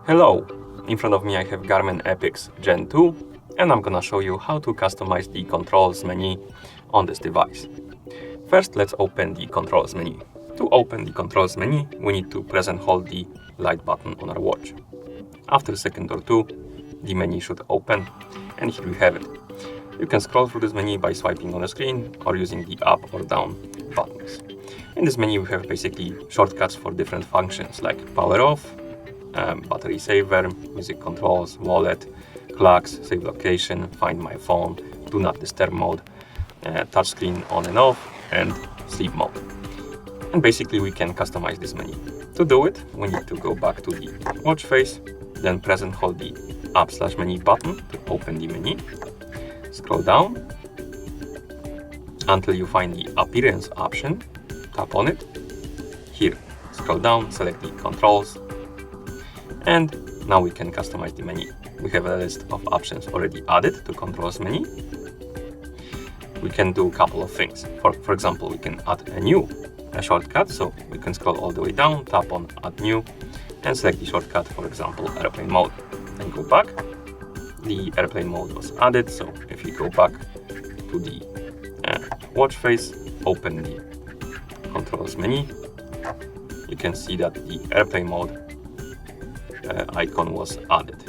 Hello! In front of me I have Garmin Epix Gen 2 and I'm gonna show you how to customize the controls menu on this device. First, let's open the controls menu. To open the controls menu, we need to press and hold the light button on our watch. After a second or two, the menu should open, and here we have it. You can scroll through this menu by swiping on the screen or using the up or down buttons. In this menu we have basically shortcuts for different functions like power off, battery saver, music controls, wallet, clocks, save location, find my phone, do not disturb mode, touchscreen on and off, and sleep mode. And basically we can customize this menu. To do it, we need to go back to the watch face, then press and hold the up/menu button to open the menu. Scroll down until you find the appearance option, tap on it. Here, scroll down, select the controls, and now we can customize the menu. We have a list of options already added to controls menu. We can do a couple of things. For example, we can add a new shortcut, so we can scroll all the way down, tap on add new, and select the shortcut, for example, airplane mode. Then go back. The airplane mode was added, so if you go back to the watch face, open the controls menu, you can see that the airplane mode icon was added,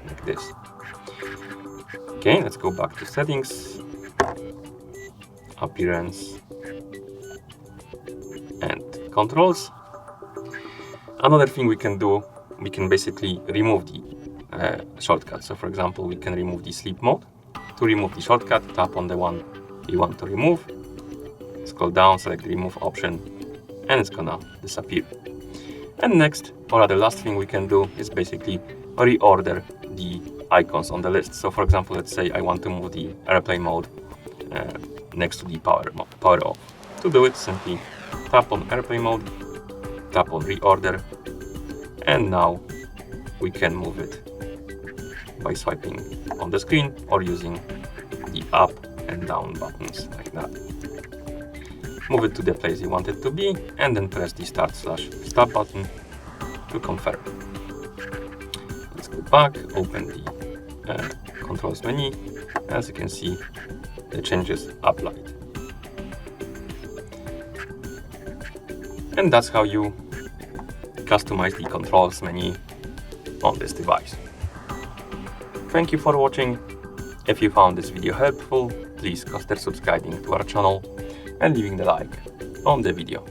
like this. Okay, let's go back to settings, appearance, and controls. Another thing we can do, we can basically remove the shortcut. So for example, we can remove the sleep mode. To remove the shortcut, tap on the one you want to remove, scroll down, select the remove option, and it's gonna disappear. And next, or the last thing we can do is basically reorder the icons on the list. So for example, let's say I want to move the airplane mode next to the power off. To do it, simply tap on airplane mode, tap on reorder, and now we can move it by swiping on the screen or using the up and down buttons like that. Move it to the place you want it to be, and then press the start/stop button to confirm. Let's go back, open the controls menu. As you can see, the changes applied. And that's how you customize the controls menu on this device. Thank you for watching. If you found this video helpful, please consider subscribing to our channel and leaving the like on the video.